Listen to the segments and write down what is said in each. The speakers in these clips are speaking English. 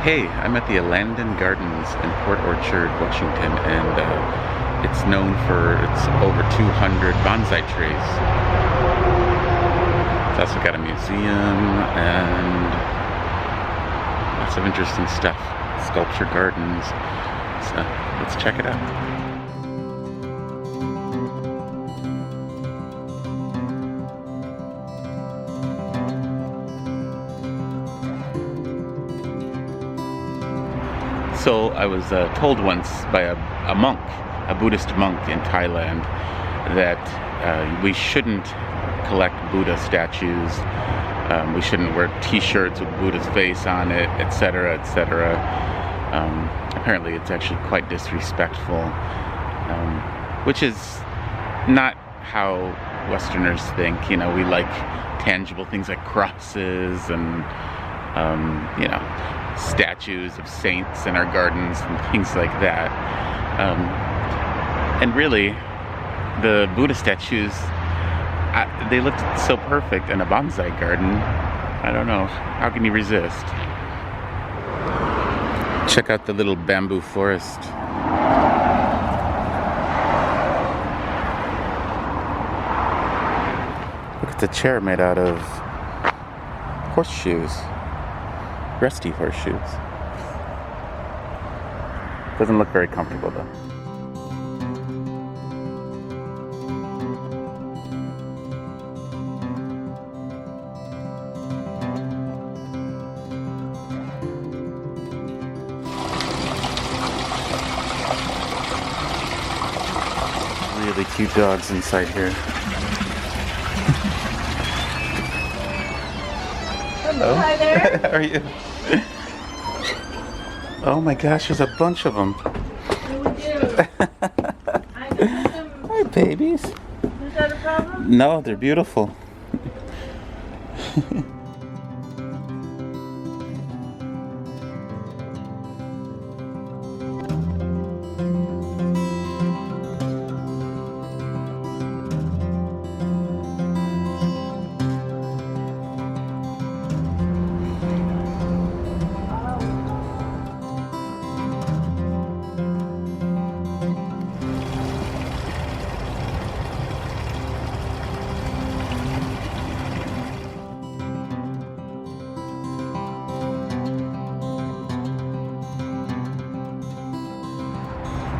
Hey, I'm at the Alandon Gardens in Port Orchard, Washington, and it's known for its over 200 bonsai trees. It's also got a museum and lots of interesting stuff. Sculpture gardens. So let's check it out. So I was told once by a monk, a Buddhist monk in Thailand, that we shouldn't collect Buddha statues, we shouldn't wear t-shirts with Buddha's face on it, etc., etc. Apparently it's actually quite disrespectful, which is not how Westerners think. You know, we like tangible things like crosses and statues of saints in our gardens and things like that. And really, the Buddha statues, they looked so perfect in a bonsai garden. I don't know, how can you resist? Check out the little bamboo forest. Look at the chair made out of horseshoes. Rusty horseshoes. Doesn't look very comfortable though. Really cute dogs inside here. Hello. Hi there. How are you? Oh my gosh, there's a bunch of them. Hi, babies. Is that a problem? No, they're beautiful.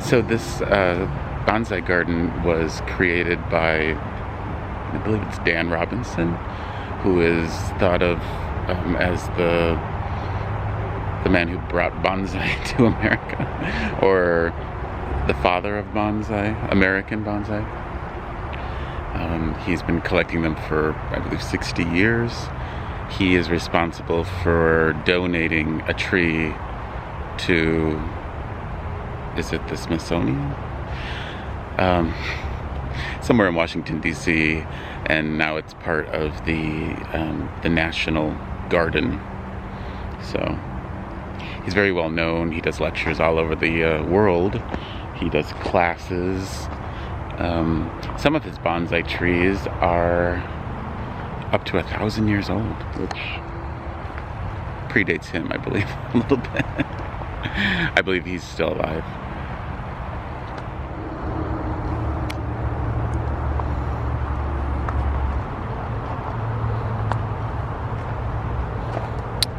So this bonsai garden was created by, I believe it's Dan Robinson, who is thought of as the man who brought bonsai to America, or the father of bonsai, American bonsai. He's been collecting them for, I believe, 60 years. He is responsible for donating a tree to, is it the Smithsonian? Somewhere in Washington, D.C., and now it's part of the National Garden. So he's very well known. He does lectures all over the world. He does classes. Some of his bonsai trees are up to 1,000 years old, which predates him, I believe, a little bit. I believe he's still alive.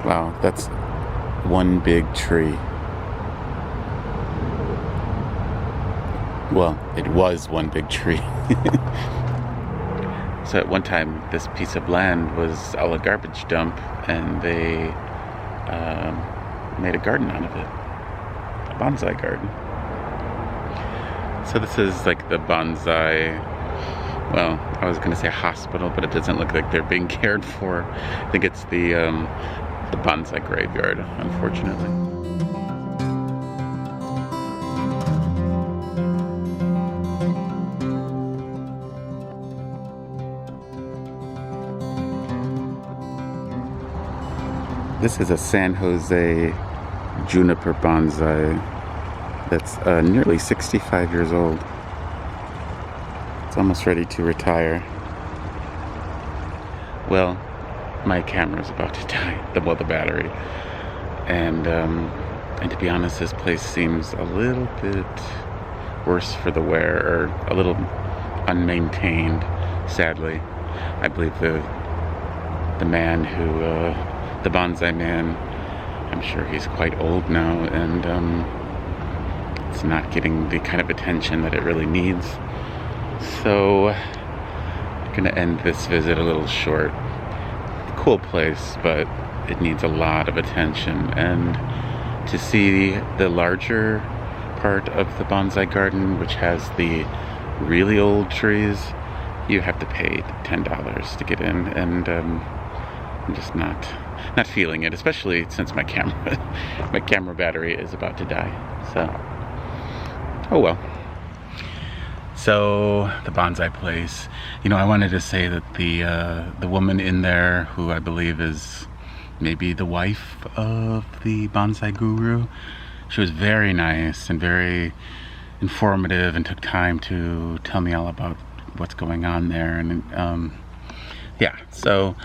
Wow, that's one big tree. Well, it was one big tree. So at one time, this piece of land was all a garbage dump, and they made a garden out of it. A bonsai garden. So this is like the bonsai, well, I was going to say hospital, but it doesn't look like they're being cared for. I think it's the bonsai graveyard, unfortunately. This is a San Jose juniper bonsai that's nearly 65 years old. It's almost ready to retire. Well, my camera's about to die, the battery. And to be honest, this place seems a little bit worse for the wear, or a little unmaintained, sadly. I believe the man who, the bonsai man, I'm sure he's quite old now, and it's not getting the kind of attention that it really needs. So I'm gonna end this visit a little short. Cool place, but it needs a lot of attention. And to see the larger part of the bonsai garden, which has the really old trees, you have to pay $10 to get in, and I'm just not feeling it, especially since my camera battery is about to die. So, oh well. So the bonsai place, you know, I wanted to say that the woman in there, who I believe is maybe the wife of the bonsai guru, she was very nice and very informative and took time to tell me all about what's going on there. And yeah, so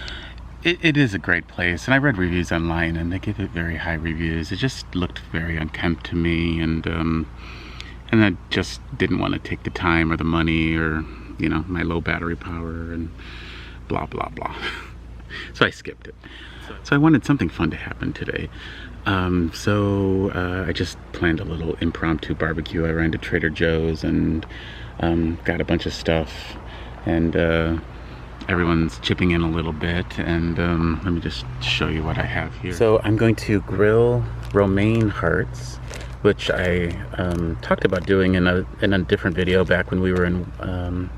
it is a great place, and I read reviews online and they give it very high reviews. It just looked very unkempt to me, and I just didn't want to take the time or the money, or, you know, my low battery power and blah blah blah. So I skipped it. So I wanted something fun to happen today. So I just planned a little impromptu barbecue. I ran to Trader Joe's and got a bunch of stuff, and everyone's chipping in a little bit. And let me just show you what I have here. So I'm going to grill romaine hearts, which I talked about doing in a different video back when we were in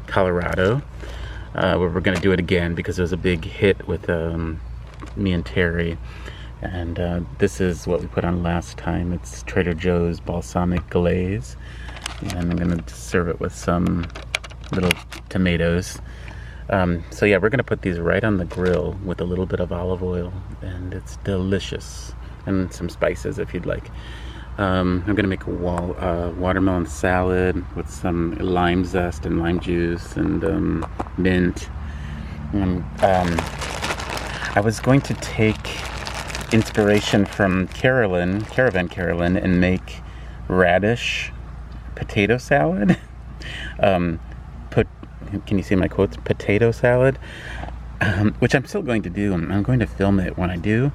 Colorado. We're going to do it again because it was a big hit with me and Terry. And this is what we put on last time. It's Trader Joe's balsamic glaze. And I'm going to serve it with some little tomatoes. So yeah, we're going to put these right on the grill with a little bit of olive oil. And it's delicious. And some spices if you'd like. I'm going to make a watermelon salad with some lime zest and lime juice and mint. I was going to take inspiration from Caravan Carolyn, and make radish potato salad. Can you see my quotes? Potato salad, which I'm still going to do. I'm going to film it when I do.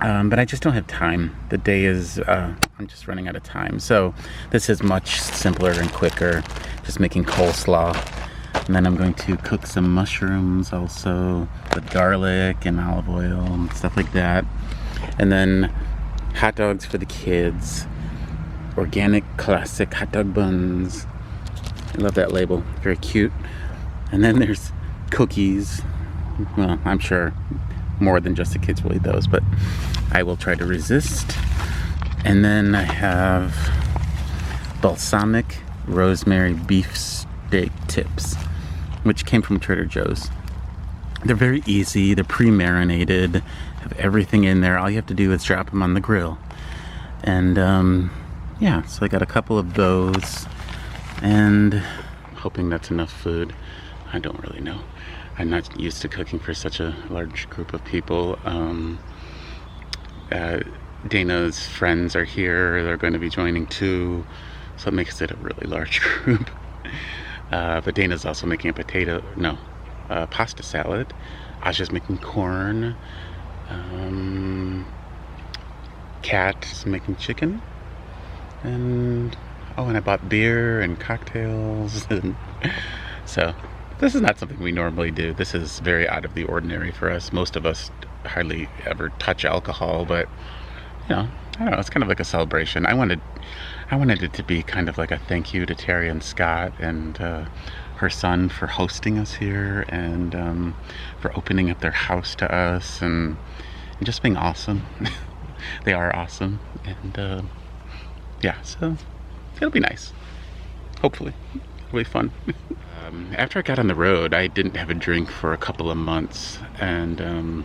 But I just don't have time. The day is, I'm just running out of time. So this is much simpler and quicker, just making coleslaw. And then I'm going to cook some mushrooms also with garlic and olive oil and stuff like that. And then hot dogs for the kids. Organic classic hot dog buns. I love that label, very cute. And then there's cookies. Well, I'm sure more than just the kids will eat those, but I will try to resist. And then I have balsamic rosemary beef steak tips, which came from Trader Joe's. They're very easy, they're pre-marinated, have everything in there. All you have to do is drop them on the grill. And yeah, so I got a couple of those, and hoping that's enough food. I don't really know. I'm not used to cooking for such a large group of people. Dana's friends are here. They're going to be joining too, so it makes it a really large group. But Dana's also making a pasta salad. Asha's making corn. Kat's making chicken. And I bought beer and cocktails. And so this is not something we normally do. This is very out of the ordinary for us. Most of us hardly ever touch alcohol, but you know, I don't know, it's kind of like a celebration. I wanted it to be kind of like a thank you to Terry and Scott and her son for hosting us here, and for opening up their house to us, and just being awesome. They are awesome, and yeah, so it'll be nice. Hopefully, it'll be fun. After I got on the road, I didn't have a drink for a couple of months, and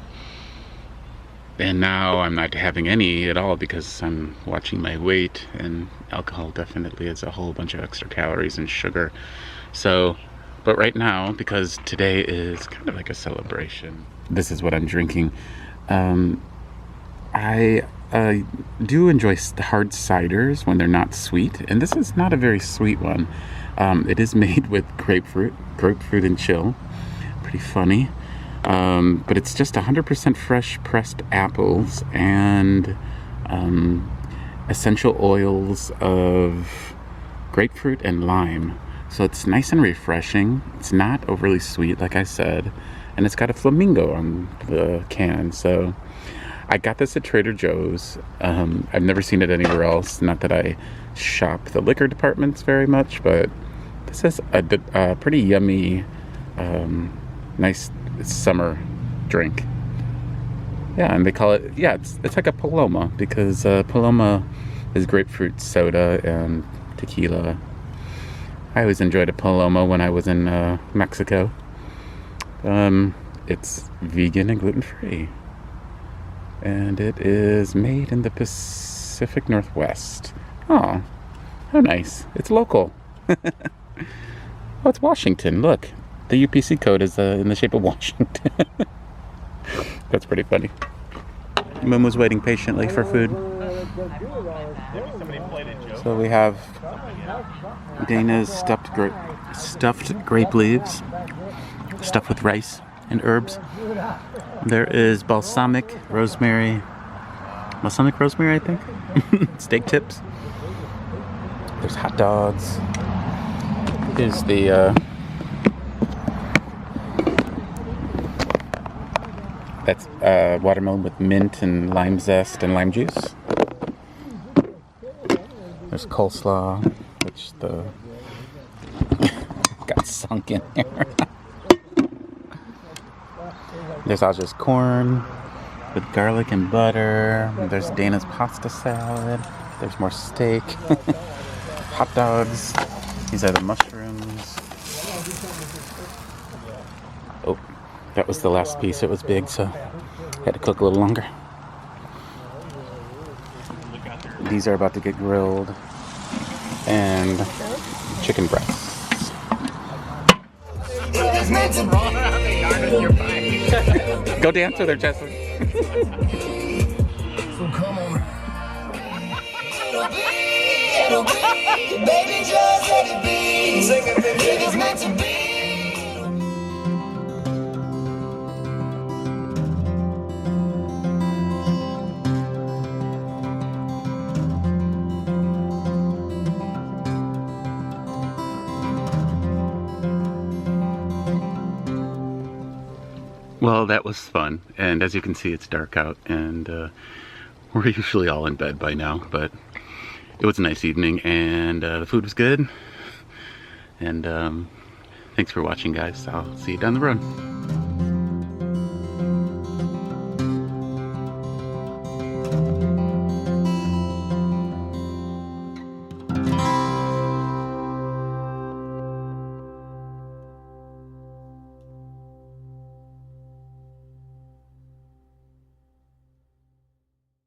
now I'm not having any at all because I'm watching my weight, and alcohol definitely is a whole bunch of extra calories and sugar. So, but right now, because today is kind of like a celebration, this is what I'm drinking. I do enjoy hard ciders when they're not sweet, and this is not a very sweet one. It is made with grapefruit and chill. Pretty funny. But it's just 100% fresh pressed apples and essential oils of grapefruit and lime. So it's nice and refreshing. It's not overly sweet, like I said, and it's got a flamingo on the can. So I got this at Trader Joe's. I've never seen it anywhere else. Not that I shop the liquor departments very much, but this is a pretty yummy, nice summer drink. Yeah, and they call it, yeah, it's like a Paloma, because Paloma is grapefruit soda and tequila. I always enjoyed a Paloma when I was in Mexico. It's vegan and gluten-free. And it is made in the Pacific Northwest. Oh, how nice. It's local. Oh, it's Washington. Look, the UPC code is in the shape of Washington. That's pretty funny. Mom was waiting patiently for food. So we have Dana's stuffed grape leaves, stuffed with rice and herbs. There is balsamic rosemary, I think. Steak tips. There's hot dogs. Here's the that's watermelon with mint and lime zest and lime juice. There's coleslaw, which got sunk in here. There's Aja's corn with garlic and butter. There's Dana's pasta salad. There's more steak. Hot dogs. These are the mushrooms. Oh, that was the last piece. It was big, so I had to cook a little longer. These are about to get grilled. And chicken breasts. Go dance with her, Jessie. Baby, just let it be. If it's meant to be. Well, that was fun, and as you can see, it's dark out, and we're usually all in bed by now, but it was a nice evening, and the food was good, and thanks for watching, guys. I'll see you down the road.